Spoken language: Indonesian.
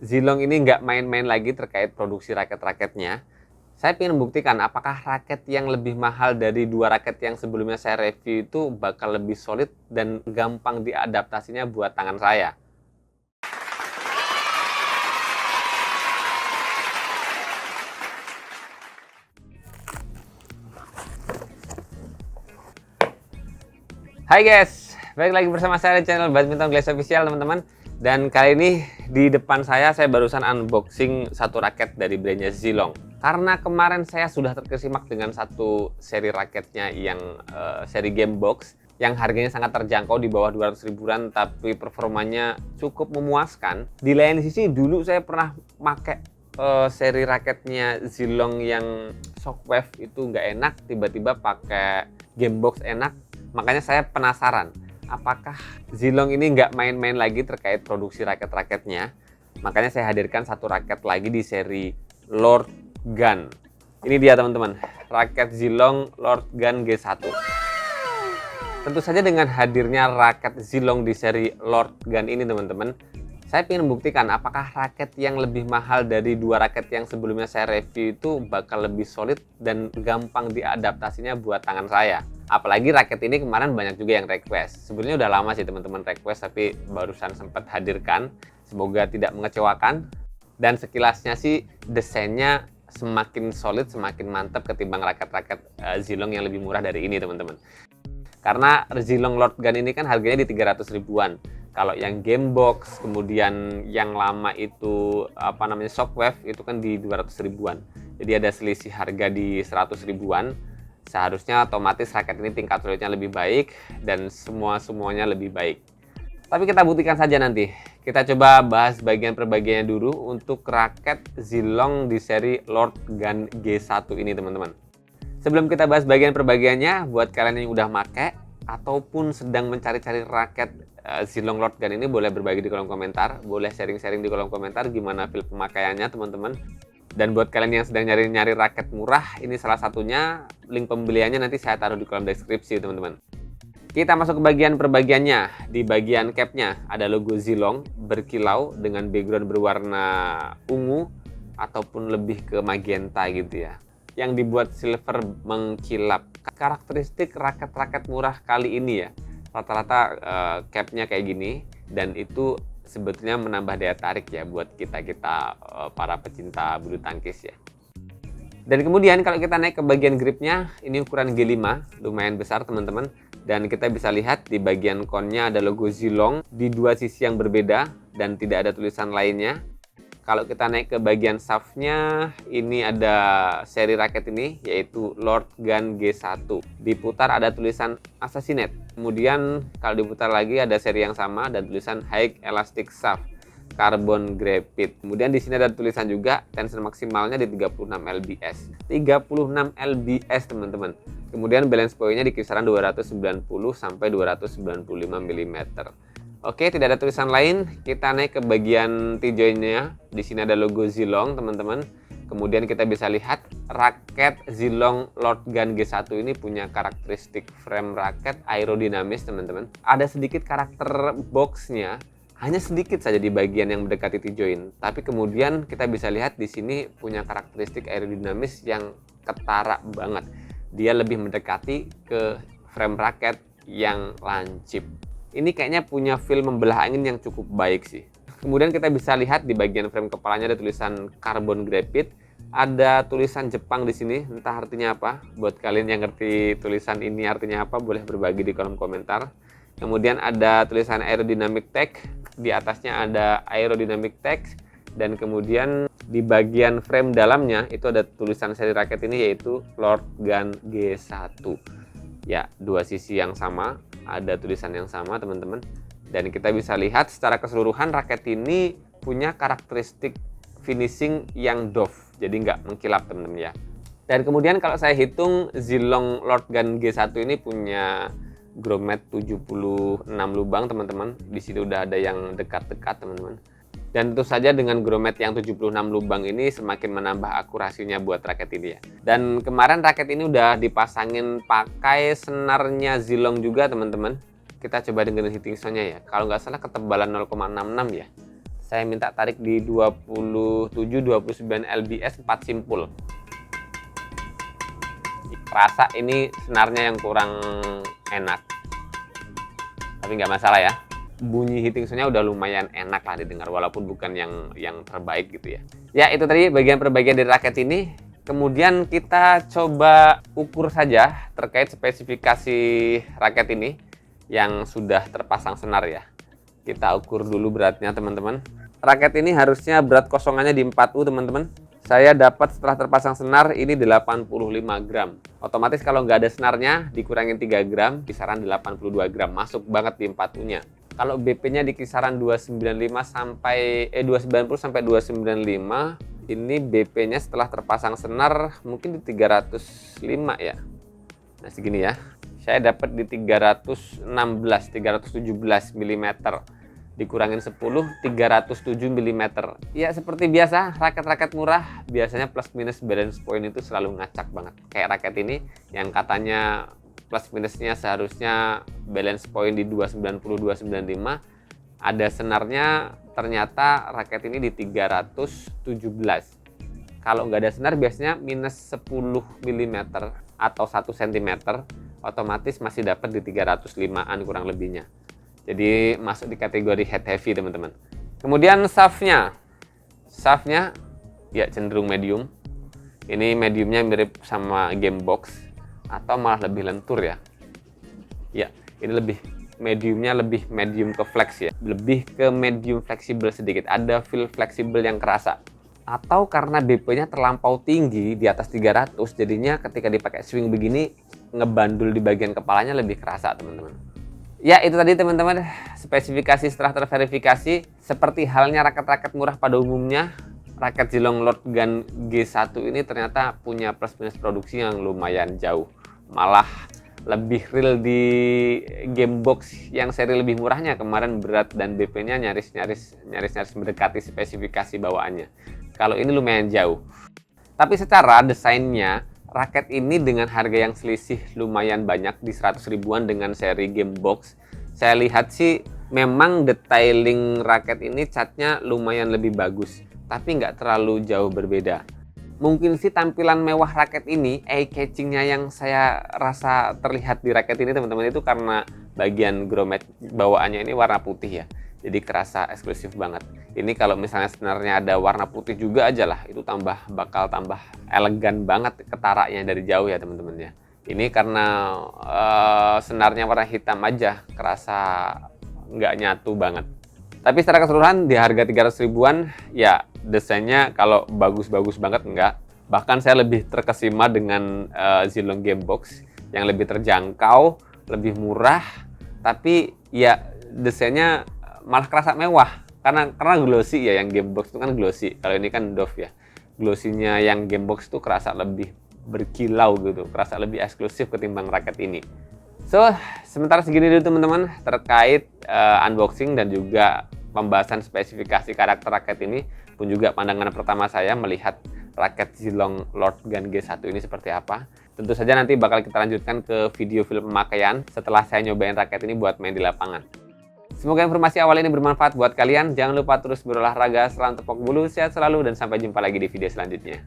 Zilong ini nggak main-main lagi terkait produksi raket-raketnya. Saya ingin membuktikan apakah raket yang lebih mahal dari dua raket yang sebelumnya saya review itu bakal lebih solid dan gampang diadaptasinya buat tangan saya. Hai guys, balik lagi bersama saya di channel Badminton Glass Official teman-teman. Dan kali ini di depan saya barusan unboxing satu raket dari brandnya Zilong. Karena kemarin saya sudah terkesimak dengan satu seri raketnya yang seri game box yang harganya sangat terjangkau di bawah 200 ribuan tapi performanya cukup memuaskan. Di lain sisi dulu saya pernah pakai seri raketnya Zilong yang Shockwave itu nggak enak, tiba-tiba pakai game box enak. Makanya saya penasaran, apakah Zilong ini nggak main-main lagi terkait produksi raket-raketnya. Makanya saya hadirkan satu raket lagi di seri Lord Gun. Ini dia teman-teman, raket Zilong Lord Gun G1. Tentu saja dengan hadirnya raket Zilong di seri Lord Gun ini teman-teman, saya ingin membuktikan apakah raket yang lebih mahal dari dua raket yang sebelumnya saya review itu bakal lebih solid dan gampang diadaptasinya buat tangan saya. Apalagi raket ini kemarin banyak juga yang request. Sebenarnya udah lama sih teman-teman request, tapi barusan sempat hadirkan. Semoga tidak mengecewakan. Dan sekilasnya sih desainnya semakin solid, semakin mantap ketimbang raket-raket Zilong yang lebih murah dari ini teman-teman. Karena Zilong Lord Gun ini kan harganya di 300 ribuan. Kalau yang game box, kemudian yang lama itu Shockwave itu kan di 200 ribuan. Jadi ada selisih harga di 100 ribuan. Seharusnya otomatis raket ini tingkat solidnya lebih baik dan semuanya lebih baik. Tapi kita buktikan saja nanti. Kita coba bahas bagian per bagiannya dulu untuk raket Zilong di seri Lord Gun G1 ini teman-teman. Sebelum kita bahas bagian per bagiannya, buat kalian yang udah make ataupun sedang mencari-cari raket Zilong Lord Gun ini, boleh berbagi di kolom komentar, boleh sharing-sharing di kolom komentar gimana feel pemakaiannya teman-teman. Dan buat kalian yang sedang nyari-nyari raket murah, ini salah satunya. Link pembeliannya nanti saya taruh di kolom deskripsi teman-teman. Kita masuk ke bagian perbagiannya. Di bagian capnya ada logo Zilong berkilau dengan background berwarna ungu ataupun lebih ke magenta gitu ya, yang dibuat silver mengkilap. Karakteristik raket-raket murah kali ini ya, rata-rata capnya kayak gini, dan itu sebetulnya menambah daya tarik ya buat kita para pecinta bulu tangkis ya. Dan kemudian kalau kita naik ke bagian gripnya, ini ukuran G5, lumayan besar teman-teman. Dan kita bisa lihat di bagian konnya ada logo Zilong di dua sisi yang berbeda dan tidak ada tulisan lainnya. Kalau kita naik ke bagian shaftnya, ini ada seri raket ini yaitu Lord Gun G1. Diputar ada tulisan Assassinate. Kemudian kalau diputar lagi ada seri yang sama dan tulisan High Elastic Shaft Carbon Graphite. Kemudian di sini ada tulisan juga tension maksimalnya di 36 lbs. 36 lbs teman-teman. Kemudian balance point-nya di kisaran 290 sampai 295 mm. Oke, tidak ada tulisan lain. Kita naik ke bagian T-joint-nya. Di sini ada logo Zilong, teman-teman. Kemudian kita bisa lihat raket Zilong Lord Gun G1 ini punya karakteristik frame raket aerodinamis, teman-teman. Ada sedikit karakter box-nya, hanya sedikit saja di bagian yang mendekati T-joint. Tapi kemudian kita bisa lihat di sini punya karakteristik aerodinamis yang ketara banget. Dia lebih mendekati ke frame raket yang lancip. Ini kayaknya punya feel membelah angin yang cukup baik sih. Kemudian kita bisa lihat di bagian frame kepalanya ada tulisan Carbon Graphite. Ada tulisan Jepang di sini, entah artinya apa. Buat kalian yang ngerti tulisan ini artinya apa, boleh berbagi di kolom komentar. Kemudian ada tulisan Aerodynamic Tech. Di atasnya ada Aerodynamic Tech. Dan kemudian di bagian frame dalamnya itu ada tulisan seri raket ini yaitu Lord Gun G1. Ya, dua sisi yang sama, ada tulisan yang sama teman-teman. Dan kita bisa lihat secara keseluruhan raket ini punya karakteristik finishing yang doff, jadi nggak mengkilap teman-teman ya. Dan kemudian kalau saya hitung, Zilong Lord Gun G1 ini punya grommet 76 lubang teman-teman. Di sini udah ada yang dekat-dekat teman-teman. Dan tentu saja dengan grommet yang 76 lubang ini semakin menambah akurasinya buat raket ini ya. Dan kemarin raket ini udah dipasangin pakai senarnya Zilong juga teman-teman. Kita coba dengerin hitting sound-nya ya. Kalau nggak salah ketebalan 0,66 ya. Saya minta tarik di 27-29 lbs 4 simpul. Rasa ini senarnya yang kurang enak, tapi nggak masalah ya. Bunyi hitting sound-nya udah lumayan enak lah didengar, walaupun bukan yang terbaik gitu ya. Ya, itu tadi bagian perbaikan dari raket ini. Kemudian kita coba ukur saja terkait spesifikasi raket ini yang sudah terpasang senar ya. Kita ukur dulu beratnya teman-teman. Raket ini harusnya berat kosongannya di 4U teman-teman. Saya dapat setelah terpasang senar ini 85 gram. Otomatis kalau nggak ada senarnya dikurangin 3 gram, kisaran 82 gram. Masuk banget di 4U-nya. Kalau BP-nya di kisaran 290 sampai 295, ini BP-nya setelah terpasang senar mungkin di 305 ya. Nah, segini ya. Saya dapat di 317 mm. Dikurangin 10, 307 mm. Ya, seperti biasa, raket-raket murah biasanya plus minus balance point itu selalu ngacak banget. Kayak raket ini yang katanya plus minusnya seharusnya balance point di 290-295, ada senarnya, ternyata raket ini di 317. Kalau nggak ada senar biasanya minus 10 mm atau 1 cm, otomatis masih dapat di 305-an kurang lebihnya. Jadi masuk di kategori head heavy teman-teman. Kemudian shaftnya ya cenderung medium. Ini mediumnya mirip sama Gamebox atau malah lebih lentur ya. Ya, ini mediumnya lebih medium ke flex ya. Lebih ke medium fleksibel sedikit. Ada feel fleksibel yang kerasa. Atau karena BP-nya terlampau tinggi di atas 300, jadinya ketika dipakai swing begini ngebandul di bagian kepalanya lebih kerasa teman-teman. Ya, itu tadi teman-teman spesifikasi setelah terverifikasi. Seperti halnya raket-raket murah pada umumnya, raket Zilong Lord Gun G1 ini ternyata punya plus minus produksi yang lumayan jauh. Malah lebih real di Gamebox yang seri lebih murahnya. Kemarin berat dan BP-nya nyaris mendekati spesifikasi bawaannya. Kalau ini lumayan jauh. Tapi secara desainnya, raket ini dengan harga yang selisih lumayan banyak di 100 ribuan dengan seri Gamebox. Saya lihat sih memang detailing raket ini catnya lumayan lebih bagus, tapi nggak terlalu jauh berbeda. Mungkin sih tampilan mewah raket ini, eye catchingnya yang saya rasa terlihat di raket ini teman-teman itu karena bagian grommet bawaannya ini warna putih ya. Jadi kerasa eksklusif banget. Ini kalau misalnya senarnya ada warna putih juga aja lah, itu bakal tambah elegan banget ketaraknya dari jauh ya teman-teman ya. Ini karena senarnya warna hitam aja, kerasa nggak nyatu banget. Tapi secara keseluruhan di harga 300 ribuan, ya desainnya kalau bagus-bagus banget enggak. Bahkan saya lebih terkesima dengan Zilong Gamebox yang lebih terjangkau, lebih murah, tapi ya desainnya malah kerasa mewah karena glossy ya. Yang Gamebox itu kan glossy, kalau ini kan doff ya. Glossinya yang Gamebox itu kerasa lebih berkilau gitu, kerasa lebih eksklusif ketimbang raket ini. So, sementara segini dulu teman-teman terkait unboxing dan juga pembahasan spesifikasi karakter raket ini, pun juga pandangan pertama saya melihat raket Zilong Lord Gun G1 ini seperti apa. Tentu saja nanti bakal kita lanjutkan ke video film pemakaian setelah saya nyobain raket ini buat main di lapangan. Semoga informasi awal ini bermanfaat buat kalian. Jangan lupa terus berolahraga, salam tepok bulu, sehat selalu, dan sampai jumpa lagi di video selanjutnya.